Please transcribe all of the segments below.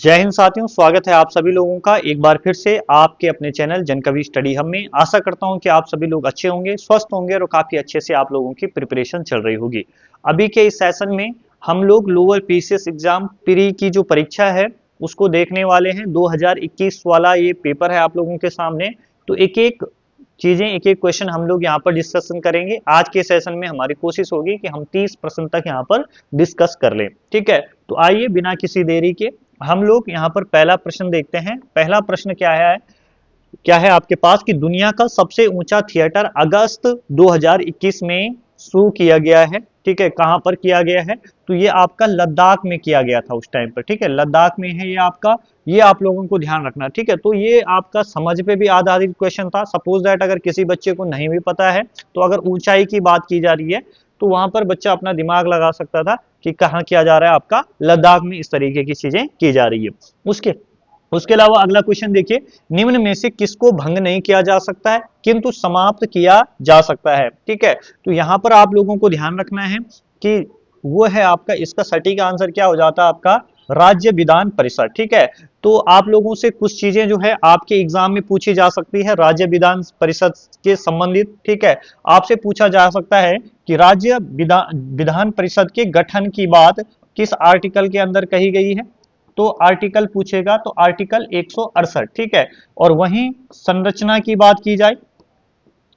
जय हिंद साथियों, स्वागत है आप सभी लोगों का एक बार फिर से आपके अपने चैनल जनकवि स्टडी हब में। आशा करता हूं कि आप सभी लोग अच्छे होंगे, स्वस्थ होंगे और काफी अच्छे से आप लोगों की प्रिपरेशन चल रही होगी। अभी के इस सेशन में हम लोग लोअर पीसीएस एग्जाम प्री की जो परीक्षा है उसको देखने वाले हैं। 2021 वाला ये पेपर है आप लोगों के सामने। तो एक एक चीजें, एक एक क्वेश्चन हम लोग यहाँ पर डिस्कशन करेंगे। आज के सेशन में हमारी कोशिश होगी कि हम 30 प्रश्न तक यहाँ पर डिस्कस कर लें। ठीक है, तो आइए बिना किसी देरी के हम लोग यहाँ पर पहला प्रश्न देखते हैं। पहला प्रश्न क्या है आपके पास कि दुनिया का सबसे ऊंचा थिएटर अगस्त 2021 में शुरू किया गया है। ठीक है, कहां पर किया गया है? तो ये आपका लद्दाख में किया गया था उस टाइम पर। ठीक है, लद्दाख में है ये आपका। ये आप लोगों को ध्यान रखना। ठीक है, तो ये आपका समझ पे भी आधारित क्वेश्चन था। सपोज दैट अगर किसी बच्चे को नहीं भी पता है तो अगर ऊंचाई की बात की जा रही है तो वहां पर बच्चा अपना दिमाग लगा सकता था कि कहाँ किया जा रहा है, आपका लद्दाख में इस तरीके की चीजें की जा रही है। उसके उसके अलावा अगला क्वेश्चन देखिए, निम्न में से किसको भंग नहीं किया जा सकता है किंतु समाप्त किया जा सकता है? ठीक है, तो यहां पर आप लोगों को ध्यान रखना है कि वो है आपका, इसका सटीक आंसर क्या हो जाता है आपका? राज्य विधान परिषद। ठीक है, तो आप लोगों से कुछ चीजें जो है आपके एग्जाम में पूछी जा सकती है राज्य विधान परिषद के संबंधित। ठीक है, आपसे पूछा जा सकता है कि राज्य विधान परिषद के गठन की बात किस आर्टिकल के अंदर कही गई है? तो आर्टिकल पूछेगा तो आर्टिकल 168। ठीक है, और वहीं संरचना की बात की जाए,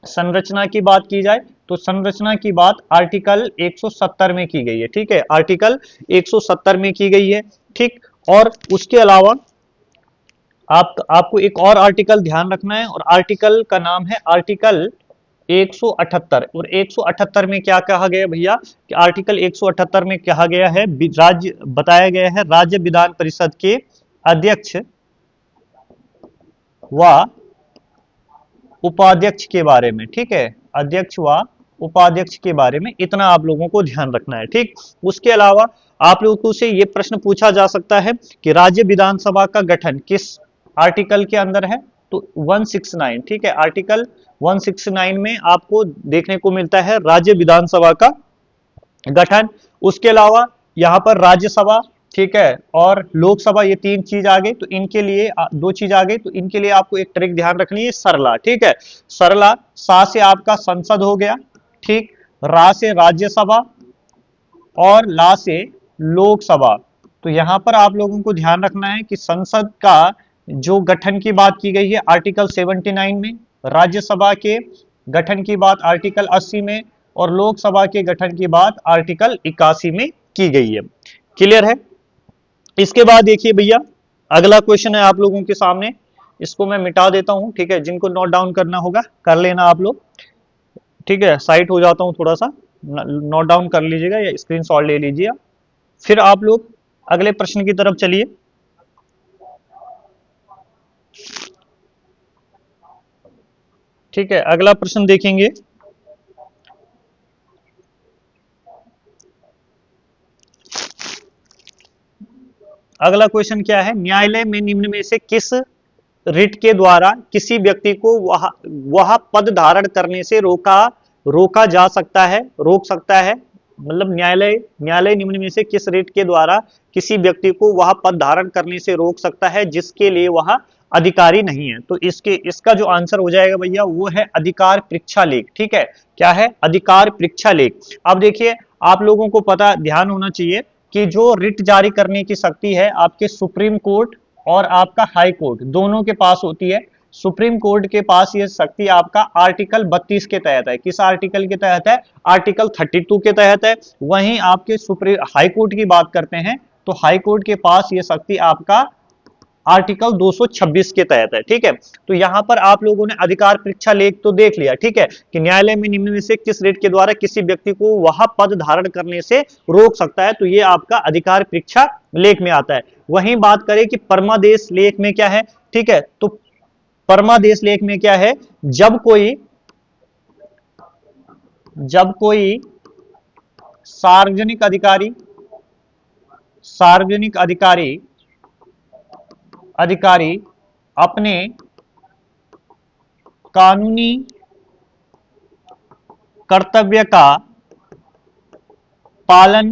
संरचना की बात की जाए तो संरचना की बात आर्टिकल 170 में की गई है। ठीक है, आर्टिकल 170 में की गई है। ठीक, और उसके अलावा आपको एक और आर्टिकल ध्यान रखना है और आर्टिकल का नाम है आर्टिकल 178। और 178 में क्या कहा गया भैया कि आर्टिकल 178 में कहा गया है, राज्य बताया गया है राज्य विधान परिषद के अध्यक्ष व उपाध्यक्ष के बारे में। ठीक है, अध्यक्ष व उपाध्यक्ष के बारे में इतना आप लोगों को ध्यान रखना है। ठीक, उसके अलावा आप लोगों से ये प्रश्न पूछा जा सकता है कि राज्य विधानसभा का गठन किस आर्टिकल के अंदर है? तो 169। ठीक है, आर्टिकल 169 में आपको देखने को मिलता है राज्य विधानसभा का गठन। उसके अलावा यहाँ पर राज्यसभा, ठीक है, और लोकसभा, ये तीन चीज आ गई। तो इनके लिए दो चीज आ गई, तो इनके लिए आपको एक ट्रिक ध्यान रखनी है, सरला। ठीक है, सरला, सा से आपका संसद हो गया, ठीक, रा से राज्यसभा और ला से लोकसभा। तो यहां पर आप लोगों को ध्यान रखना है कि संसद का जो गठन की बात की गई है आर्टिकल 79 में, राज्यसभा के गठन की बात आर्टिकल 80 में और लोकसभा के गठन की बात आर्टिकल 81 में की गई है। क्लियर है? इसके बाद देखिए भैया, अगला क्वेश्चन है आप लोगों के सामने। इसको मैं मिटा देता हूं। ठीक है, जिनको नोट डाउन करना होगा कर लेना आप लोग। ठीक है, साइट हो जाता हूं थोड़ा सा, नोट डाउन कर लीजिएगा या स्क्रीनशॉट ले लीजिए। फिर आप लोग अगले प्रश्न की तरफ चलिए। ठीक है, अगला प्रश्न देखेंगे। अगला क्वेश्चन क्या है, न्यायालय में निम्न में से किस रिट के द्वारा किसी व्यक्ति को वह पद धारण करने से रोका जा सकता है, रोक सकता है? मतलब न्यायालय न्यायालय निम्न में से किस रिट के द्वारा किसी व्यक्ति को वह पद धारण करने से रोक सकता है जिसके लिए वह अधिकारी नहीं है? तो इसका जो आंसर हो जाएगा भैया वो है अधिकार परीक्षा लेख। ठीक है, क्या है? अधिकार परीक्षा लेख। अब देखिए, आप लोगों को पता ध्यान होना चाहिए कि जो रिट जारी करने की शक्ति है आपके सुप्रीम कोर्ट और आपका हाई कोर्ट दोनों के पास होती है। सुप्रीम कोर्ट के पास यह शक्ति आपका आर्टिकल 32 के तहत है। किस आर्टिकल के तहत है? आर्टिकल 32 के तहत है। वहीं आपके सुप्रीम हाई कोर्ट की बात करते हैं तो हाई कोर्ट के पास यह शक्ति आपका आर्टिकल 226 के तहत है। ठीक है, तो यहां पर आप लोगों ने अधिकार परीक्षा लेख तो देख लिया। ठीक है, कि न्यायालय में निम्न में से किस रिट के द्वारा किसी व्यक्ति को वह पद धारण करने से रोक सकता है, तो ये आपका अधिकार परीक्षा लेख में आता है। वहीं बात करें कि परमादेश लेख में क्या है? ठीक है, तो परमादेश लेख में क्या है? जब कोई सार्वजनिक अधिकारी सार्वजनिक अधिकारी अधिकारी अपने कानूनी कर्तव्य का पालन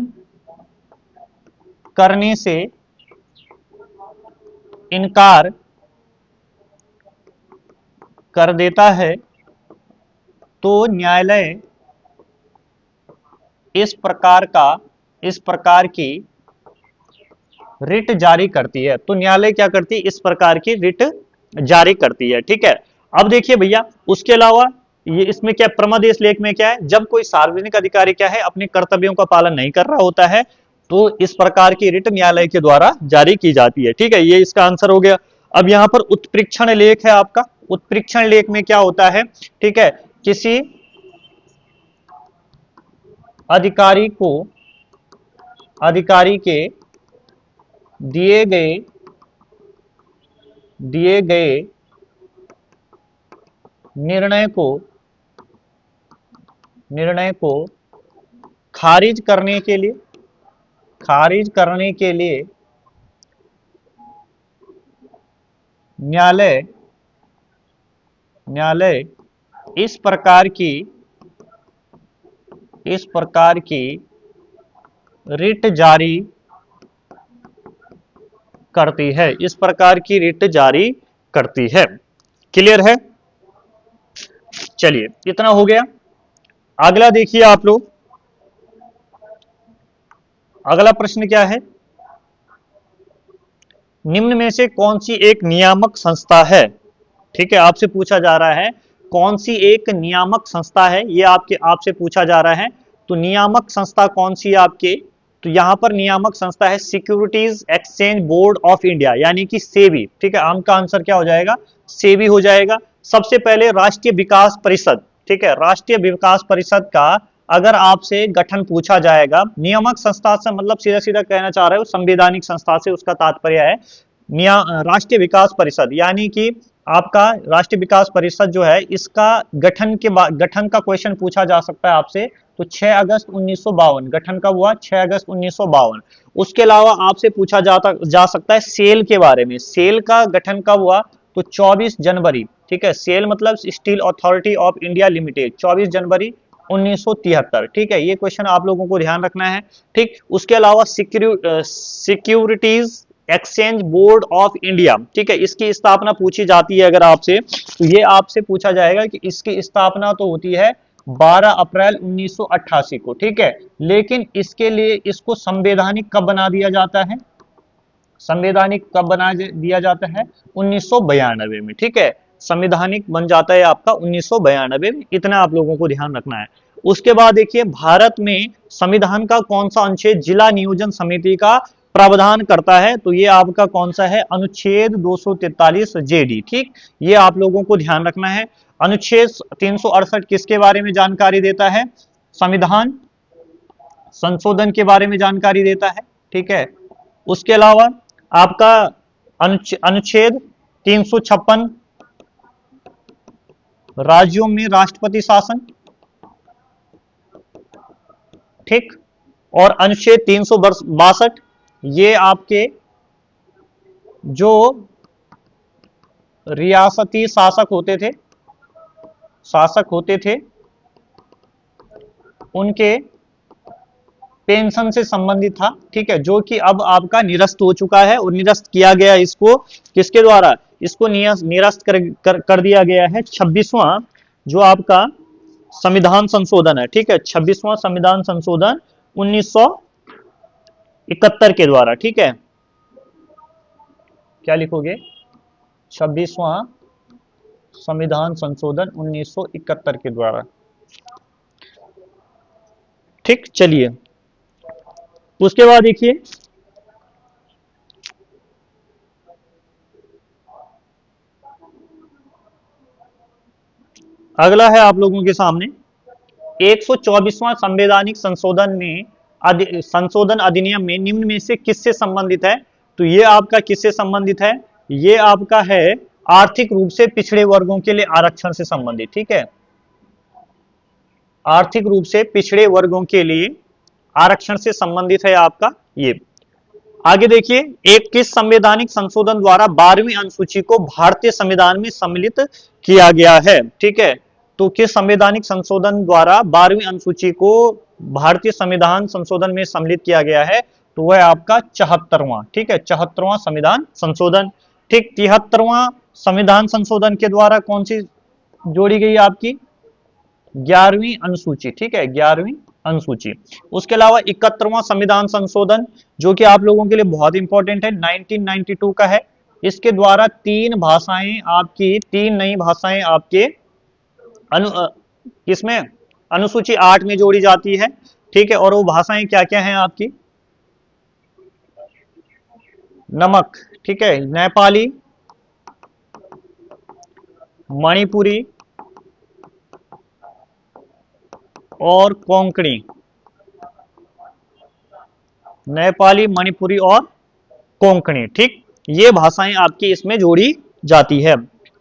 करने से इनकार कर देता है तो न्यायालय इस प्रकार की रिट जारी करती है। तो न्यायालय क्या करती है, इस प्रकार की रिट जारी करती है। ठीक है, अब देखिए भैया, उसके अलावा ये इसमें क्या प्रमादेश लेख में क्या है, जब कोई सार्वजनिक अधिकारी क्या है अपने कर्तव्यों का पालन नहीं कर रहा होता है तो इस प्रकार की रिट न्यायालय के द्वारा जारी की जाती है। ठीक है, ये इसका आंसर हो गया। अब यहां पर उत्प्रेक्षण लेख है आपका। उत्प्रेक्षण लेख में क्या होता है, ठीक है, किसी अधिकारी के दिए गए निर्णय को खारिज करने के लिए न्यायालय इस प्रकार की रिट जारी करती है। इस प्रकार की रिट जारी करती है। क्लियर है? चलिए, इतना हो गया। अगला देखिए आप लोग, अगला प्रश्न क्या है, निम्न में से कौन सी एक नियामक संस्था है। ठीक है, आपसे पूछा जा रहा है कौन सी एक नियामक संस्था है, ये आपसे पूछा जा रहा है। तो नियामक संस्था कौन सी है आपके, तो यहां पर नियामक संस्था है securities exchange board of India, यानी कि सेबी। ठीक है, आपका आंसर क्या हो जाएगा, सेबी हो जाएगा। सबसे पहले राष्ट्रीय विकास परिषद। ठीक है, राष्ट्रीय विकास परिषद का अगर आपसे गठन पूछा जाएगा, नियामक संस्था से मतलब सीधा सीधा कहना चाह रहे हो संवैधानिक संस्था से, उसका तात्पर्य है राष्ट्रीय विकास परिषद, यानी कि आपका राष्ट्रीय विकास परिषद जो है इसका गठन का क्वेश्चन पूछा जा सकता है आपसे। तो 6 अगस्त 1952 गठन कब हुआ, 6 अगस्त 1952। उसके अलावा आपसे पूछा जा सकता है सेल के बारे में, सेल का गठन कब हुआ, तो 24 जनवरी। ठीक है, सेल मतलब steel authority of India limited, 24 जनवरी 1973। ठीक है, ये क्वेश्चन आप लोगों को ध्यान रखना है। ठीक, उसके अलावा securities exchange board of India, ठीक है, इसकी स्थापना पूछी जाती है अगर आपसे, तो ये आपसे पूछा जाएगा कि इसकी स्थापना तो होती है 12 अप्रैल 1988 को। ठीक है, लेकिन इसके लिए इसको संवैधानिक कब बना दिया जाता है, संवैधानिक कब बना दिया जाता है, 1992 में। ठीक है, संवैधानिक बन जाता है आपका 1992 में। इतना आप लोगों को ध्यान रखना है। उसके बाद देखिए, भारत में संविधान का कौन सा अनुच्छेद जिला नियोजन समिति का प्रावधान करता है, तो ये आपका कौन सा है, अनुच्छेद 243 जेडी। ठीक, ये आप लोगों को ध्यान रखना है। अनुच्छेद 368 किसके बारे में जानकारी देता है, संविधान संशोधन के बारे में जानकारी देता है। ठीक है, उसके अलावा आपका अनुच्छेद 356 राज्यों में राष्ट्रपति शासन। ठीक, और अनुच्छेद 362 ये आपके जो रियासती शासक होते थे उनके पेंशन से संबंधित था। ठीक है, जो कि अब आपका निरस्त हो चुका है, और निरस्त किया गया इसको किसके द्वारा, इसको निरस्त कर दिया गया है 26वां जो आपका संविधान संशोधन है। ठीक है, 26वां संविधान संशोधन 1971 के द्वारा। ठीक है, क्या लिखोगे, 26वां संविधान संशोधन 1971 के द्वारा। ठीक, चलिए, उसके बाद देखिए, अगला है आप लोगों के सामने 124वां संवैधानिक संशोधन अधिनियम में निम्न में से किससे संबंधित है, तो ये आपका किससे संबंधित है, ये आपका है आर्थिक रूप से पिछड़े वर्गों के लिए आरक्षण से संबंधित। ठीक है, आर्थिक रूप से पिछड़े वर्गों के लिए आरक्षण से संबंधित है आपका ये। आगे देखिए, एक किस संवैधानिक संशोधन द्वारा 12वीं अनुसूची को भारतीय संविधान में सम्मिलित किया गया है। ठीक है, तो किस संवैधानिक संशोधन द्वारा 12वीं अनुसूची को भारतीय संविधान संशोधन में सम्मिलित किया गया है, तो वह है आपका 74वां। ठीक है, 74वां संविधान संशोधन। ठीक, 73वां संविधान संशोधन के द्वारा कौन सी जोड़ी गई आपकी? 11वीं अनुसूची। ठीक है, 11वीं अनुसूची। उसके अलावा 71वां संविधान संशोधन जो कि आप लोगों के लिए बहुत इंपॉर्टेंट है, 1992 का है। इसके द्वारा तीन नई भाषाएं आपके किसमें, अनुसूची 8 में जोड़ी जाती है। ठीक है, और वो भाषाएं क्या क्या हैं आपकी? नमक, ठीक है, नेपाली, मणिपुरी और कोंकणी। नेपाली, मणिपुरी और कोंकणी। ठीक, ये भाषाएं आपकी इसमें जोड़ी जाती है।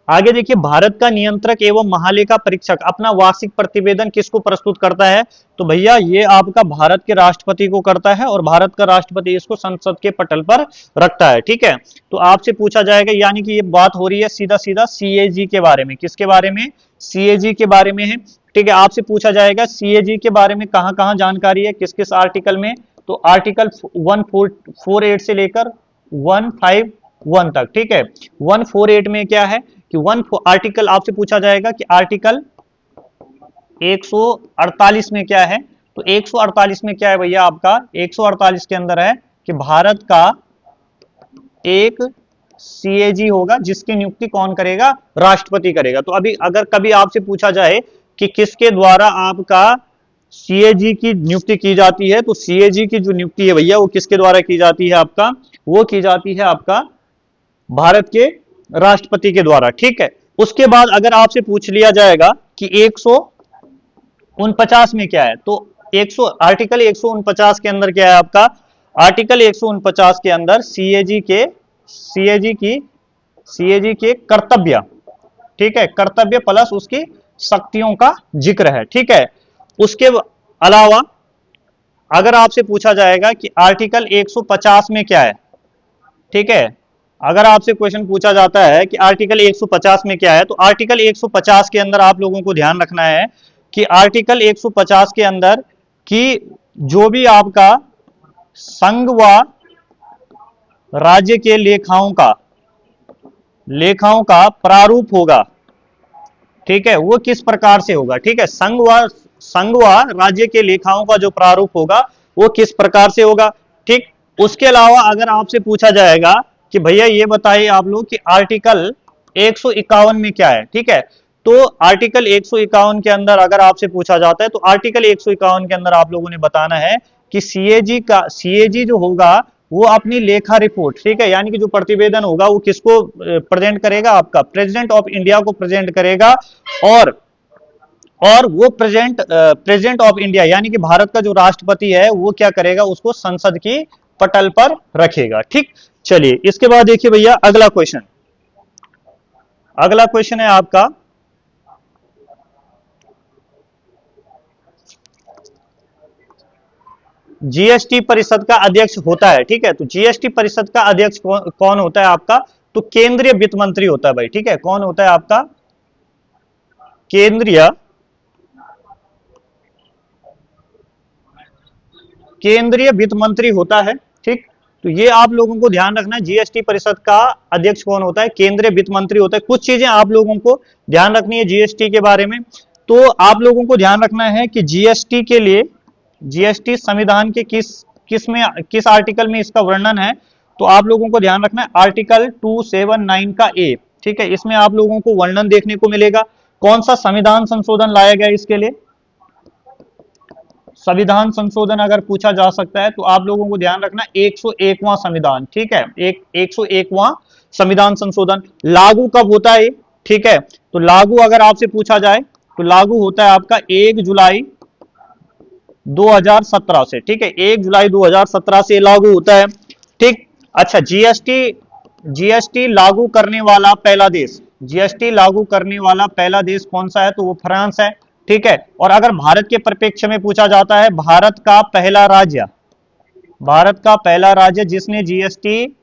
आगे देखिए, भारत का नियंत्रक एवं महालेखा परीक्षक अपना वार्षिक प्रतिवेदन किसको प्रस्तुत करता है? तो भैया ये आपका भारत के राष्ट्रपति को करता है, और भारत का राष्ट्रपति इसको संसद के पटल पर रखता है। ठीक है, तो आपसे पूछा जाएगा, यानी कि ये बात हो रही है सीधा सीधा सीएजी के बारे में। किसके बारे में? सीएजी के बारे में है। ठीक है, आपसे पूछा जाएगा सीएजी के बारे में कहां कहां जानकारी है, किस किस आर्टिकल में? तो आर्टिकल 148 से लेकर 151 तक। ठीक है, 148 में क्या है कि आर्टिकल आपसे पूछा जाएगा कि आर्टिकल 148 में क्या है? तो 148 में क्या है भैया आपका? 148 के अंदर है कि भारत का एक सीएजी होगा जिसकी नियुक्ति कौन करेगा? राष्ट्रपति करेगा। तो अभी अगर कभी आपसे पूछा जाए कि किसके द्वारा आपका सीएजी की नियुक्ति की जाती है, तो सीएजी की जो नियुक्ति है भैया वो किसके द्वारा की जाती है आपका? वो की जाती है आपका भारत के राष्ट्रपति के द्वारा। ठीक है, उसके बाद अगर आपसे पूछ लिया जाएगा कि 149 में क्या है, तो आर्टिकल 149 के अंदर क्या है आपका? आर्टिकल 149 के अंदर सीएजी के कर्तव्य, ठीक है, कर्तव्य प्लस उसकी शक्तियों का जिक्र है। ठीक है, उसके अलावा अगर आपसे पूछा जाएगा कि आर्टिकल 150 में क्या है, ठीक है, अगर आपसे क्वेश्चन पूछा जाता है कि आर्टिकल 150 में क्या है, तो आर्टिकल 150 के अंदर आप लोगों को ध्यान रखना है कि आर्टिकल 150 के अंदर कि जो भी आपका संघ व राज्य के लेखाओं का प्रारूप होगा, ठीक है, वो किस प्रकार से होगा? ठीक है, संघ व राज्य के लेखाओं का जो प्रारूप होगा वो किस प्रकार से होगा? ठीक, उसके अलावा अगर आपसे पूछा जाएगा कि भैया ये बताइए आप लोग कि आर्टिकल 151 में क्या है, ठीक है, तो आर्टिकल 151 के अंदर अगर आपसे पूछा जाता है तो आर्टिकल 151 के अंदर आप लोगों ने बताना है कि सीएजी जो होगा वो अपनी लेखा रिपोर्ट, ठीक है, यानी कि जो प्रतिवेदन होगा वो किसको प्रेजेंट करेगा? आपका प्रेसिडेंट ऑफ इंडिया को प्रेजेंट करेगा, और वो प्रेसिडेंट ऑफ इंडिया यानी कि भारत का जो राष्ट्रपति है वो क्या करेगा? उसको संसद की पटल पर रखेगा। ठीक, चलिए इसके बाद देखिए भैया अगला क्वेश्चन है आपका, जीएसटी परिषद का अध्यक्ष होता है। ठीक है, तो जीएसटी परिषद का अध्यक्ष कौन होता है आपका? तो केंद्रीय वित्त मंत्री होता है भाई। ठीक है, कौन होता है आपका? केंद्रीय वित्त मंत्री होता है। ठीक, तो ये आप लोगों को ध्यान रखना है, जीएसटी परिषद का अध्यक्ष कौन होता है? केंद्रीय वित्त मंत्री होता है। कुछ चीजें आप लोगों को ध्यान रखनी है जीएसटी के बारे में। तो आप लोगों को ध्यान रखना है कि जीएसटी के लिए जीएसटी संविधान के किस आर्टिकल में इसका वर्णन है? तो आप लोगों को ध्यान रखना है आर्टिकल 279 का ए। ठीक है, इसमें आप लोगों को वर्णन देखने को मिलेगा। कौन सा संविधान संशोधन लाया गया इसके लिए? संविधान संशोधन अगर पूछा जा सकता है तो आप लोगों को ध्यान रखना 101वां संविधान। ठीक है, 101वां संविधान संशोधन लागू कब होता है? ठीक है, तो लागू अगर आपसे पूछा जाए तो लागू होता है आपका 1 जुलाई 2017 से। ठीक है, 1 जुलाई 2017 से लागू होता है। ठीक, अच्छा, जीएसटी लागू करने वाला पहला देश, जीएसटी लागू करने वाला पहला देश कौन सा है? तो वो फ्रांस है। ठीक है, और अगर भारत के परिप्रेक्ष्य में पूछा जाता है भारत का पहला राज्य जिसने जीएसटी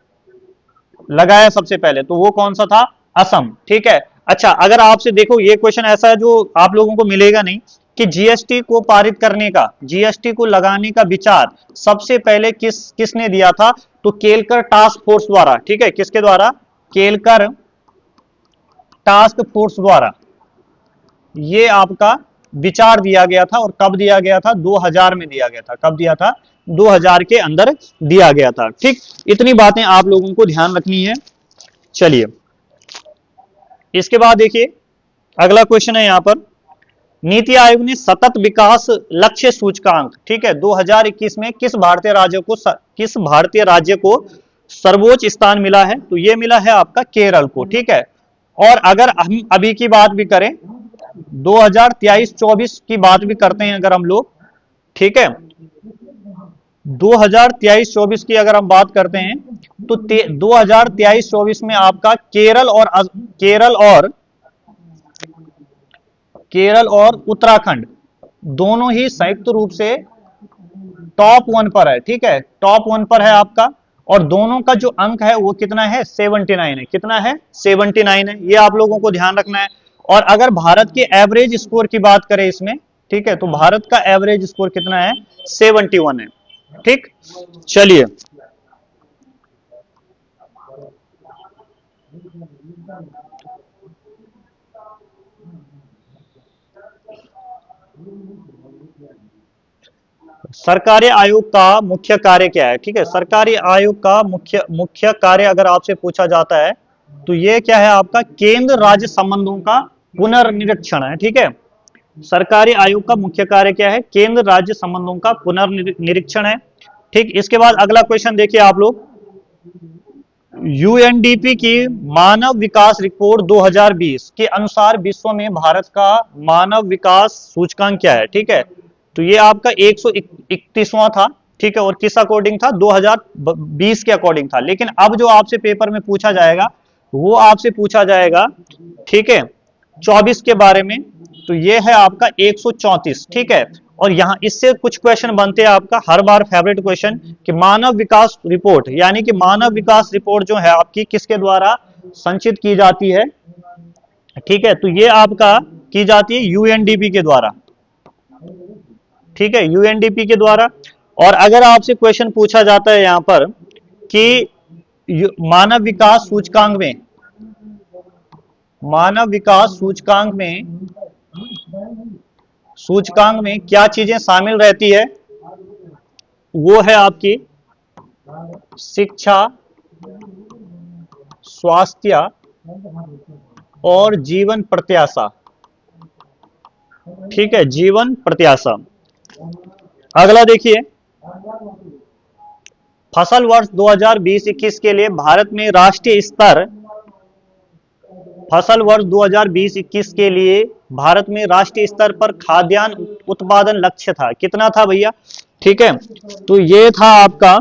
लगाया सबसे पहले, तो वो कौन सा था? असम। ठीक है, अच्छा, अगर आपसे देखो ये क्वेश्चन ऐसा है जो आप लोगों को मिलेगा नहीं कि जीएसटी को पारित करने का, जीएसटी को लगाने का विचार सबसे पहले किसने दिया था? तो केलकर टास्क फोर्स द्वारा। ठीक है, किसके द्वारा? केलकर टास्क फोर्स द्वारा ये आपका विचार दिया गया था। और कब दिया गया था? 2000 में दिया गया था। कब दिया था? 2000 के अंदर दिया गया था। ठीक, इतनी बातें आप लोगों को ध्यान रखनी है। चलिए इसके बाद देखिए अगला क्वेश्चन है यहां पर, नीति आयोग ने सतत विकास लक्ष्य सूचकांक, ठीक है, 2021 में किस भारतीय राज्य को सर्वोच्च स्थान मिला है? तो ये मिला है आपका केरल को। ठीक है, और अगर हम अभी की बात भी करें, 2023-24 की बात भी करते हैं अगर हम लोग, ठीक है, 2023-24 की अगर हम बात करते हैं तो 2023-24 में आपका केरल और उत्तराखंड दोनों ही संयुक्त रूप से टॉप 1 पर है। ठीक है, टॉप 1 पर है आपका, और दोनों का जो अंक है वो कितना है? 79 है। कितना है? 79 है। ये आप लोगों को ध्यान रखना है। और अगर भारत के एवरेज स्कोर की बात करें इसमें, ठीक है, तो भारत का एवरेज स्कोर कितना है? 71 है। ठीक, चलिए सरकारी आयोग का मुख्य कार्य क्या है? ठीक है, सरकारी आयोग का मुख्य कार्य अगर आपसे पूछा जाता है तो ये क्या है आपका? केंद्र राज्य संबंधों का पुनर्निरीक्षण है। ठीक है, सरकारी आयोग का मुख्य कार्य क्या है? केंद्र राज्य संबंधों का पुनर्निरीक्षण है। ठीक, इसके बाद अगला क्वेश्चन देखिए आप लोग, यूएनडीपी की मानव विकास रिपोर्ट 2020 के अनुसार विश्व में भारत का मानव विकास सूचकांक क्या है? ठीक है, तो ये आपका 131वां था। ठीक है, और किस अकॉर्डिंग था? 2020 के अकॉर्डिंग था। लेकिन अब जो आपसे पेपर में पूछा जाएगा वो आपसे पूछा जाएगा, ठीक है, 24 के बारे में, तो ये है आपका 134। ठीक है, और यहां इससे कुछ क्वेश्चन बनते हैं आपका हर बार फेवरेट क्वेश्चन, कि मानव विकास रिपोर्ट, यानी कि मानव विकास रिपोर्ट जो है आपकी किसके द्वारा संचित की जाती है? ठीक है, तो ये आपका की जाती है यूएनडीपी के द्वारा। ठीक है, यूएनडीपी के द्वारा। और अगर आपसे क्वेश्चन पूछा जाता है यहां पर कि मानव विकास सूचकांक में, मानव विकास सूचकांक में क्या चीजें शामिल रहती है? वो है आपकी शिक्षा, स्वास्थ्य और जीवन प्रत्याशा। ठीक है, जीवन प्रत्याशा। अगला देखिए, फसल वर्ष 2020-21 के लिए भारत में राष्ट्रीय स्तर, फसल वर्ष 2020-21 के लिए भारत में राष्ट्रीय स्तर पर खाद्यान्न उत्पादन लक्ष्य था। कितना था भैया? ठीक है, तो ये था आपका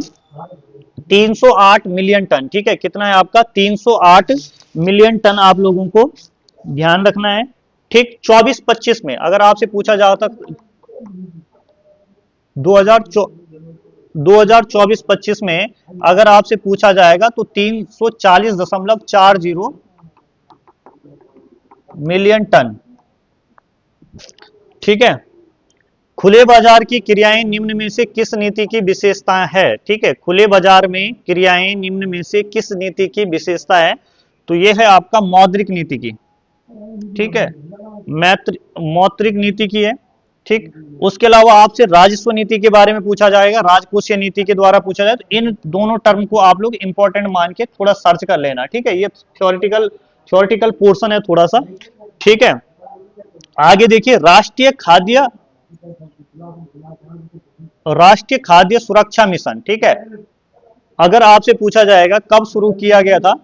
308 मिलियन टन। ठीक है, कितना है आपका? 308 मिलियन टन आप लोगों को ध्यान रखना है। ठीक, 24-25 में अगर आपसे पूछा जाता 2024-25 में अगर आपसे पूछा जाएगा तो 340.40 मिलियन टन। ठीक है, खुले बाजार की क्रियाएं निम्न में से किस नीति की विशेषता है? ठीक है, खुले बाजार में क्रियाएं निम्न में से किस नीति की विशेषता है? तो यह है आपका मौद्रिक नीति की। ठीक है, मौद्रिक नीति की है। ठीक, उसके अलावा आपसे राजस्व नीति के बारे में पूछा जाएगा, राजकोषीय नीति के द्वारा पूछा जाए, तो इन दोनों टर्म को आप लोग इंपॉर्टेंट मान के थोड़ा सर्च कर लेना। ठीक है, ये थ्योरेटिकल पोर्शन है थोड़ा सा। ठीक है, आगे देखिए, राष्ट्रीय खाद्य सुरक्षा मिशन। ठीक है, अगर आपसे पूछा जाएगा कब शुरू किया गया था,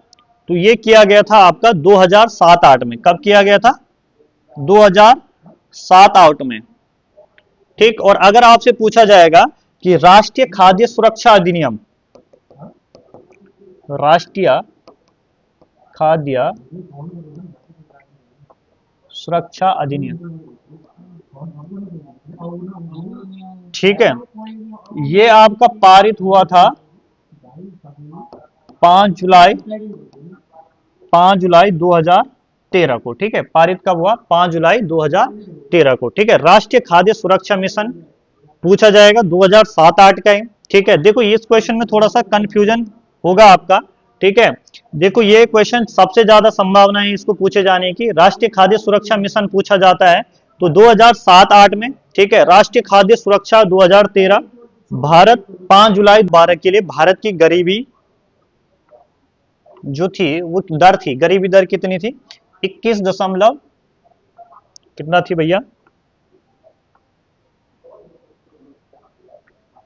तो ये किया गया था आपका 2007-8 में। कब किया गया था? 2007-8 में। ठीक, और अगर आपसे पूछा जाएगा कि राष्ट्रीय खाद्य सुरक्षा अधिनियम, राष्ट्रीय खाद्य सुरक्षा अधिनियम, ठीक है, ये आपका पारित हुआ था 5 जुलाई 2000 2013 को, ठीक है। पारित कब हुआ? 5 जुलाई 2013 को, ठीक है। राष्ट्रीय खाद्य सुरक्षा मिशन पूछा जाएगा 2007-8 का है, ठीक है। देखो इस क्वेश्चन में थोड़ा सा कंफ्यूजन होगा आपका, ठीक है। देखो ये क्वेश्चन सबसे ज्यादा संभावना है इसको पूछे जाने की। राष्ट्रीय खाद्य सुरक्षा मिशन पूछा जाता है तो 2007-8 में, ठीक है। राष्ट्रीय खाद्य सुरक्षा 2013, भारत 5 जुलाई 12 के लिए भारत की गरीबी जो थी वो दर थी, गरीबी दर कितनी थी? 21 दशमलव कितना थी भैया?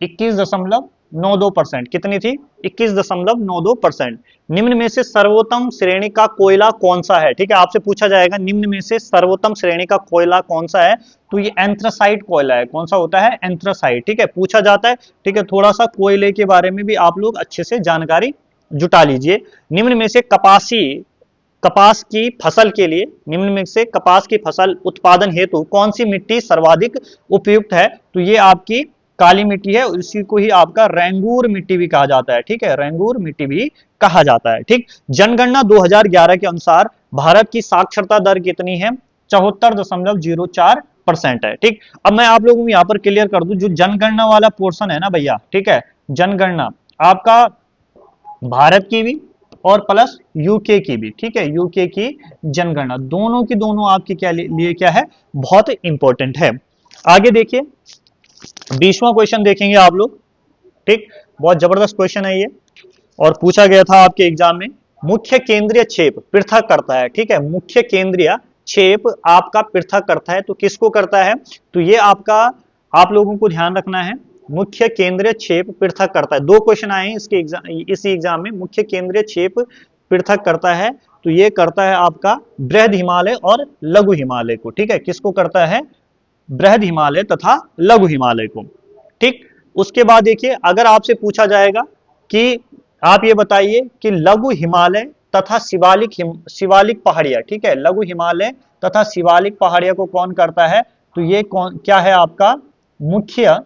21.92%। कितनी थी? 21.92%। निम्न में से सर्वोत्तम श्रेणी का कोयला कौन सा है? ठीक है, आपसे पूछा जाएगा निम्न में से सर्वोत्तम श्रेणी का कोयला कौन सा है, तो ये एंथ्रासाइट कोयला है। कौन सा होता है? एंथ्रासाइट, ठीक है, पूछा जाता है, ठीक है। थोड़ा सा कोयले के बारे में भी आप लोग अच्छे से जानकारी जुटा लीजिए। निम्न में से कपास की फसल के लिए, निम्न में से कपास की फसल उत्पादन हेतु कौन सी मिट्टी सर्वाधिक उपयुक्त है? तो ये आपकी काली मिट्टी है, इसी को ही आपका रेंगूर मिट्टी भी कहा जाता है, ठीक है, रेंगूर मिट्टी भी कहा जाता है, ठीक। जनगणना 2011 के अनुसार भारत की साक्षरता दर कितनी है? 74.04% है, ठीक। अब मैं आप लोगों को यहां पर क्लियर कर दूं, जो जनगणना वाला पोर्शन है ना भैया, ठीक है, जनगणना आपका भारत की भी और प्लस यूके की भी, ठीक है, यूके की जनगणना दोनों की दोनों आपके क्या लिए क्या है? बहुत इंपॉर्टेंट है। आगे देखिए 20वां क्वेश्चन देखेंगे आप लोग, ठीक। बहुत जबरदस्त क्वेश्चन है ये और पूछा गया था आपके एग्जाम में। मुख्य केंद्रीय क्षेप पृथक करता है, ठीक है, मुख्य केंद्रीय क्षेप आपका पृथक करता है, तो किसको करता है? तो ये आपका आप लोगों को ध्यान रखना है, मुख्य केंद्रीय क्षेप पृथक करता है। दो क्वेश्चन आए हैं इसके इसी एग्जाम में। मुख्य केंद्रीय क्षेप पृथक करता है तो ये करता है आपका बृहद हिमालय और लघु हिमालय को, ठीक है, किसको करता है? बृहद हिमालय तथा लघु हिमालय को, ठीक। उसके बाद देखिए अगर आपसे पूछा जाएगा कि आप ये बताइए कि लघु हिमालय तथा शिवालिक पहाड़ियां, ठीक है, लघु हिमालय तथा शिवालिक पहाड़ियां को कौन करता है? तो ये कौन क्या है? आपका मुख्य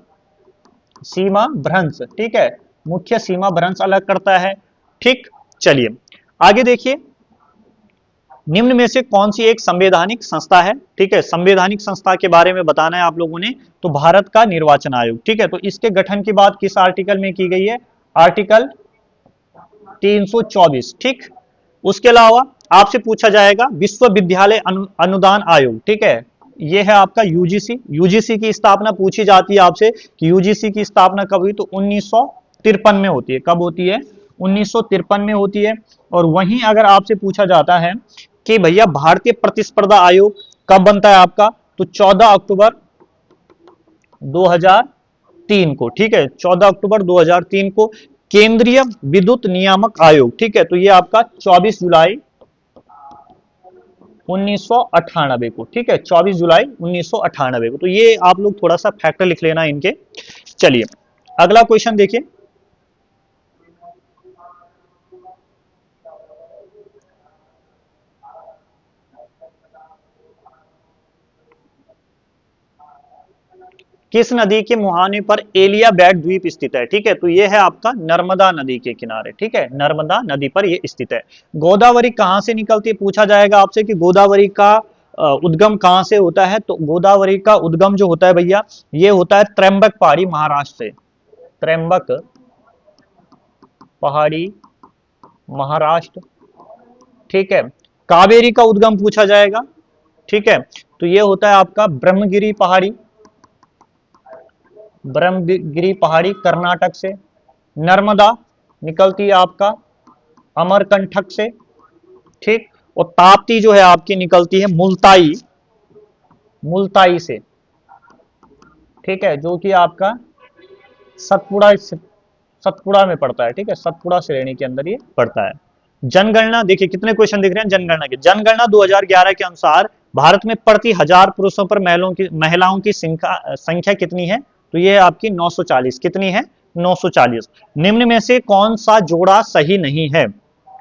सीमा भ्रंश, ठीक है, मुख्य सीमा भ्रंश अलग करता है, ठीक। चलिए आगे देखिए, निम्न में से कौन सी एक संवैधानिक संस्था है? ठीक है, संवैधानिक संस्था के बारे में बताना है आप लोगों ने, तो भारत का निर्वाचन आयोग, ठीक है। तो इसके गठन की बात किस आर्टिकल में की गई है? आर्टिकल 324, ठीक। उसके अलावा आपसे पूछा जाएगा विश्वविद्यालय अनुदान आयोग, ठीक है, ये है आपका यूजीसी। यूजीसी की स्थापना पूछी जाती है आपसे कि यूजीसी की स्थापना कब हुई? तो 1953 में होती है। कब होती है? 1953 में होती है। और वहीं अगर आपसे पूछा जाता है कि भैया भारतीय प्रतिस्पर्धा आयोग कब बनता है आपका? तो 14 अक्टूबर 2003 को, ठीक है, 14 अक्टूबर 2003 को। केंद्रीय विद्युत नियामक आयोग, ठीक है, तो ये आपका 24 जुलाई 1998 को, ठीक है, 24 जुलाई 1998 को। तो ये आप लोग थोड़ा सा फैक्टर लिख लेना इनके। चलिए अगला क्वेश्चन देखिए, किस नदी के मुहाने पर एलियाबैट द्वीप स्थित है? ठीक है, तो ये है आपका नर्मदा नदी के किनारे, ठीक है, नर्मदा नदी पर ये स्थित है। गोदावरी कहां से निकलती है? पूछा जाएगा आपसे कि गोदावरी का उद्गम कहां से होता है? तो गोदावरी का उद्गम जो होता है भैया, ये होता है त्र्यंबक पहाड़ी महाराष्ट्र से, त्र्यंबक पहाड़ी महाराष्ट्र, ठीक है। कावेरी का उद्गम पूछा जाएगा, ठीक है, तो ये होता है आपका ब्रह्मगिरी पहाड़ी, ब्रह्मगिरी पहाड़ी कर्नाटक से। नर्मदा निकलती है आपका अमरकंटक से, ठीक। और ताप्ती जो है आपकी निकलती है मुल्ताई, मुल्ताई से, ठीक है, जो कि आपका सतपुड़ा में पड़ता है, ठीक है, सतपुड़ा श्रेणी के अंदर ये पड़ता है। जनगणना देखिए कितने क्वेश्चन दिख रहे हैं जनगणना के। जनगणना 2011 के अनुसार भारत में प्रति 1000 पुरुषों पर महिलाओं की संख्या कितनी है? तो ये आपकी 940। कितनी है? 940। निम्न में से कौन सा जोड़ा सही नहीं है?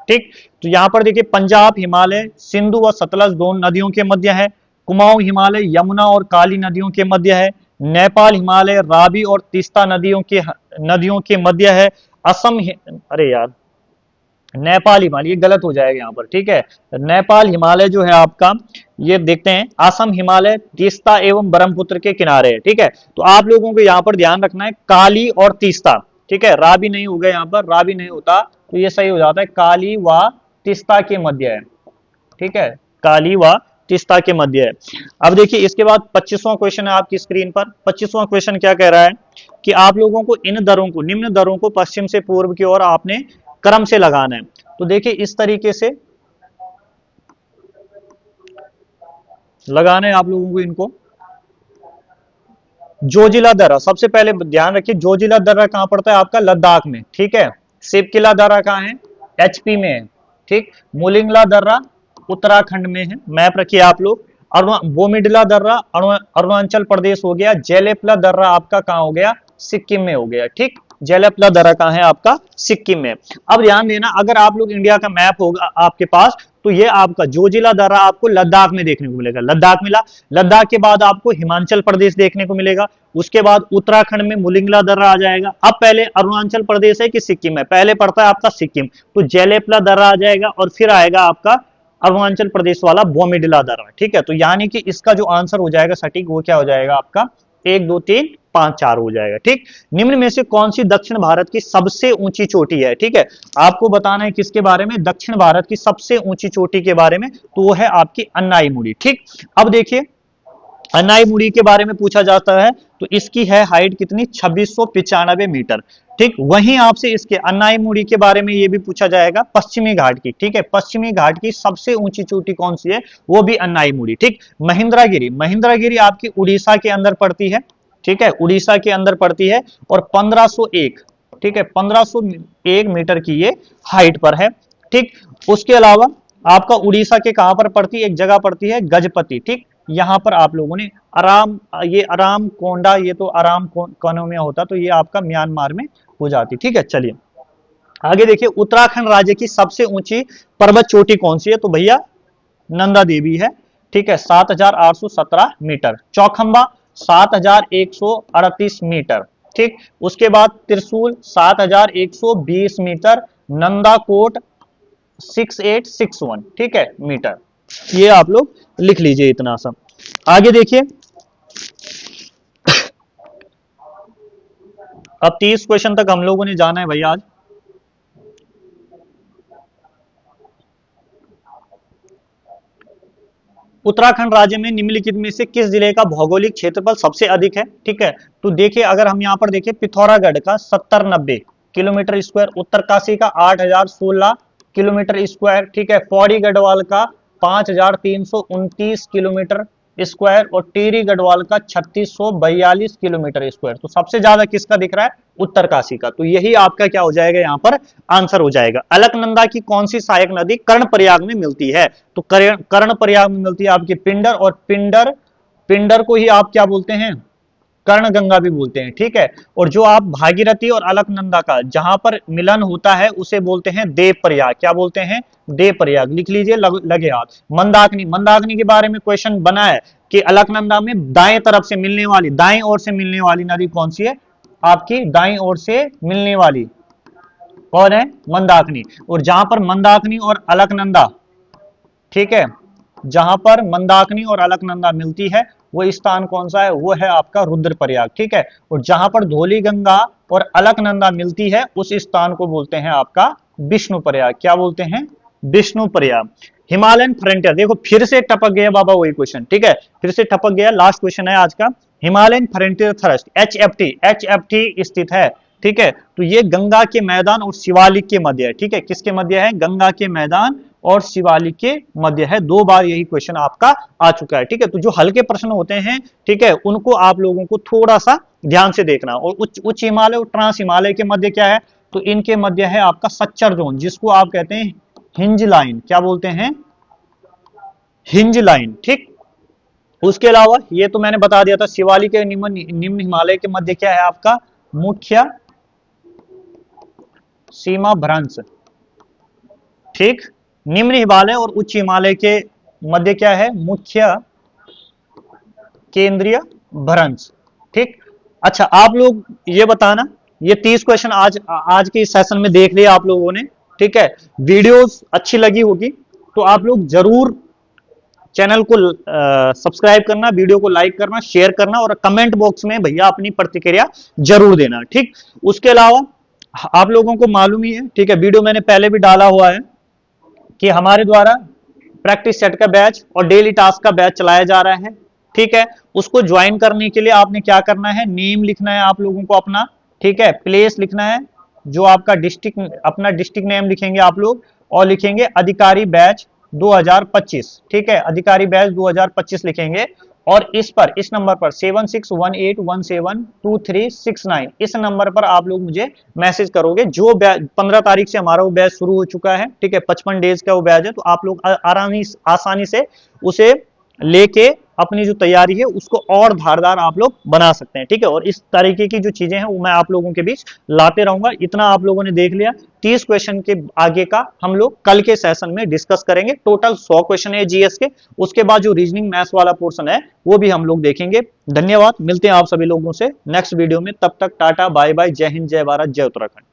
ठीक, तो यहां पर देखिए पंजाब हिमालय सिंधु व सतलज दोनों नदियों के मध्य है। कुमाऊं हिमालय यमुना और काली नदियों के मध्य है। नेपाल हिमालय रावी और तीस्ता नदियों के मध्य है। अरे यार नेपाल हिमालय, ये गलत हो जाएगा यहाँ पर, ठीक है। नेपाल हिमालय जो है आपका, ये देखते हैं असम हिमालय तीस्ता एवं ब्रह्मपुत्र के किनारे है, ठीक है। तो आप लोगों को यहाँ पर ध्यान रखना है काली और तीस्ता, ठीक है। राबी नहीं होगा यहाँ पर, राबी नहीं होता तो ये सही हो जाता है, काली व तीस्ता के मध्य है, ठीक है। काली व तीस्ता के मध्य है। अब देखिए इसके बाद 25वां क्वेश्चन है आपकी स्क्रीन पर। 25वां क्वेश्चन क्या कह रहा है कि आप लोगों को इन दरों को, निम्न दरों को पश्चिम से पूर्व की ओर आपने क्रम से लगाना है। तो देखिए इस तरीके से लगाना है आप लोगों को इनको। जोजिला दर्रा, सबसे पहले ध्यान रखिए जोजिला दर्रा कहां पड़ता है आपका, लद्दाख में, ठीक है। सिपकिला दर्रा कहां है, एचपी में है, ठीक। मुलिंगला दर्रा उत्तराखंड में है, मैप रखिए आप लोग। बोमिडला दर्रा अरुणाचल प्रदेश हो गया। जेलेपला दर्रा आपका कहां हो गया, सिक्किम में हो गया, ठीक। जेलेपला दर्रा कहां है आपका, सिक्किम में। अब ध्यान देना, अगर आप लोग इंडिया का मैप होगा आपके पास, तो ये आपका जोजिला दर्रा आपको लद्दाख में देखने को मिलेगा, लद्दाख मिला। लद्दाख के बाद आपको हिमाचल प्रदेश देखने को मिलेगा, उसके बाद उत्तराखंड में मुलिंगला दर्रा आ जाएगा। अब पहले अरुणाचल प्रदेश है कि सिक्किम है, पहले पड़ता है आपका सिक्किम, तो जेलेपला दर्रा आ जाएगा और फिर आएगा आपका अरुणाचल प्रदेश वाला बोमिडिला दर्रा, ठीक है। तो यानी कि इसका जो आंसर हो जाएगा सटीक, वो क्या हो जाएगा आपका 1 2 3 5 4 हो जाएगा, ठीक। निम्न में से कौन सी दक्षिण भारत की सबसे ऊंची चोटी है, ठीक है। आपको बताना है किसके बारे में, दक्षिण भारत की सबसे ऊंची चोटी के बारे में, तो वो है आपकी अन्नाईमुड़ी, ठीक। अब देखिए अन्नाईमुड़ी के बारे में पूछा जाता है, तो इसकी है हाइट कितनी, 2695 मीटर, ठीक। वहीं आपसे इसके अन्नाईमुड़ी के बारे में ये भी पूछा जाएगा पश्चिमी घाट की, ठीक है। पश्चिमी घाट की सबसे ऊंची चोटी कौन सी है, वो भी अन्नाईमुड़ी, ठीक। महेंद्रगिरी, महेंद्रगिरी आपकी उड़ीसा के अंदर पड़ती है, ठीक है, उड़ीसा के अंदर पड़ती है और 1501, ठीक है, 1501 मीटर की ये हाइट पर है, ठीक। उसके अलावा आपका उड़ीसा के कहां पर पड़ती है, एक जगह पड़ती है गजपति, ठीक। यहां पर आप लोगों ने आराम, ये आराम कोंडा, ये तो आराम कोनों में होता, तो ये आपका म्यांमार में हो जाती, ठीक है। चलिए आगे देखिए, उत्तराखंड राज्य की सबसे ऊंची पर्वत चोटी कौन सी है, तो भैया नंदा देवी है, ठीक है, 7817 मीटर। चौखंबा 7138 मीटर, ठीक। उसके बाद त्रिशूल 7120 मीटर। नंदाकोट 6861, ठीक है, मीटर। ये आप लोग लिख लीजिए इतना सा। आगे देखिए, अब 30 क्वेश्चन तक हम लोगों ने जाना है भैया आज। उत्तराखंड राज्य में निम्नलिखित में से किस जिले का भौगोलिक क्षेत्रफल सबसे अधिक है, ठीक है। तो देखिए अगर हम यहाँ पर देखिए, पिथौरागढ़ का 7090 किलोमीटर स्क्वायर, उत्तरकाशी का 8016 किलोमीटर स्क्वायर, ठीक है। पौड़ी गढ़वाल का 5329 किलोमीटर स्क्वायर और टिहरी गढ़वाल का 3642 किलोमीटर स्क्वायर। तो सबसे ज्यादा किसका दिख रहा है, उत्तरकाशी का। तो यही आपका क्या हो जाएगा यहाँ पर आंसर हो जाएगा। अलकनंदा की कौन सी सहायक नदी कर्णप्रयाग में मिलती है, तो कर्णप्रयाग में मिलती है आपकी पिंडर, और पिंडर, पिंडर को ही आप क्या बोलते हैं, कर्णगंगा भी बोलते हैं, ठीक है। और जो आप भागीरथी और अलकनंदा का जहां पर मिलन होता है उसे बोलते हैं देवप्रयाग, क्या बोलते हैं, देवप्रयाग। लिख लीजिए लगे हाथ। मंदाकिनी, मंदाकिनी के बारे में क्वेश्चन बना है कि अलकनंदा में दाएं तरफ से मिलने वाली, दाएं ओर से मिलने वाली नदी कौन सी है, आपकी दाएं ओर से मिलने वाली कौन है, मंदाकिनी। और जहां पर मंदाकिनी और अलकनंदा, ठीक है, जहां पर मंदाकिनी और अलकनंदा मिलती है वो स्थान कौन सा है, वो है आपका रुद्रप्रयाग, ठीक है। और जहां पर धौली गंगा और अलकनंदा मिलती है उस स्थान को बोलते हैं आपका विष्णुप्रयाग, क्या बोलते हैं, विष्णुप्रयाग। हिमालयन फ्रंटियर, देखो फिर से टपक गया बाबा वही क्वेश्चन, ठीक है, फिर से टपक गया, लास्ट क्वेश्चन है आज का। हिमालयन फ्रंटियर थ्रस्ट एचएफटी, एचएफटी स्थित है, ठीक है। तो ये गंगा के मैदान और शिवालिक के मध्य है, ठीक है, किसके मध्य है, गंगा के मैदान और शिवालिक के मध्य है। 2 बार यही क्वेश्चन आपका आ चुका है, ठीक है। तो जो हल्के प्रश्न होते हैं, ठीक है, उनको आप लोगों को थोड़ा सा ध्यान से देखना। और उच्च हिमालय और ट्रांस हिमालय के मध्य क्या है, तो इनके मध्य है आपका सच्चर जोन, जिसको आप कहते हैं हिंज लाइन, क्या बोलते हैं, हिंज लाइन, ठीक। उसके अलावा ये तो मैंने बता दिया था, शिवालिक के निम्न हिमालय के मध्य क्या है आपका, मुख्य सीमा भ्रंश, ठीक। निम्न हिमालय और उच्च हिमालय के मध्य क्या है, मुख्य केंद्रीय भ्रंश, ठीक। अच्छा आप लोग ये बताना, ये 30 क्वेश्चन आज के इस सेशन में देख लिया आप लोगों ने, ठीक है, वीडियोस अच्छी लगी होगी तो आप लोग जरूर चैनल को सब्सक्राइब करना, वीडियो को लाइक करना, शेयर करना और कमेंट बॉक्स में भैया अपनी प्रतिक्रिया जरूर देना। ठीक, उसके अलावा आप लोगों को मालूम ही है, ठीक है, वीडियो मैंने पहले भी डाला हुआ है कि हमारे द्वारा प्रैक्टिस सेट का बैच और डेली टास्क का बैच चलाया जा रहा है। ठीक है, उसको ज्वाइन करने के लिए आपने क्या करना है, नेम लिखना है आप लोगों को अपना, ठीक है, प्लेस लिखना है, जो आपका डिस्ट्रिक्ट, अपना डिस्ट्रिक्ट नेम लिखेंगे आप लोग और लिखेंगे अधिकारी बैच 2025। ठीक है, अधिकारी बैच 2025 लिखेंगे और इस नंबर पर 7618172369 इस नंबर पर आप लोग मुझे मैसेज करोगे। जो 15 तारीख से हमारा वो बैच शुरू हो चुका है, ठीक है, 55 डेज का वो बैच है, तो आप लोग आसानी से उसे लेके अपनी जो तैयारी है उसको और धारदार आप लोग बना सकते हैं। ठीक है, और इस तरीके की जो चीजें हैं वो मैं आप लोगों के बीच लाते रहूंगा। इतना आप लोगों ने देख लिया, 30 क्वेश्चन के आगे का हम लोग कल के सेशन में डिस्कस करेंगे। टोटल 100 क्वेश्चन है जीएस के, उसके बाद जो रीजनिंग मैथ्स वाला पोर्शन है वो भी हम लोग देखेंगे। धन्यवाद, मिलते हैं आप सभी लोगों से नेक्स्ट वीडियो में, तब तक टाटा बाय बाय, जय हिंद, जय भारत, जय उत्तराखंड।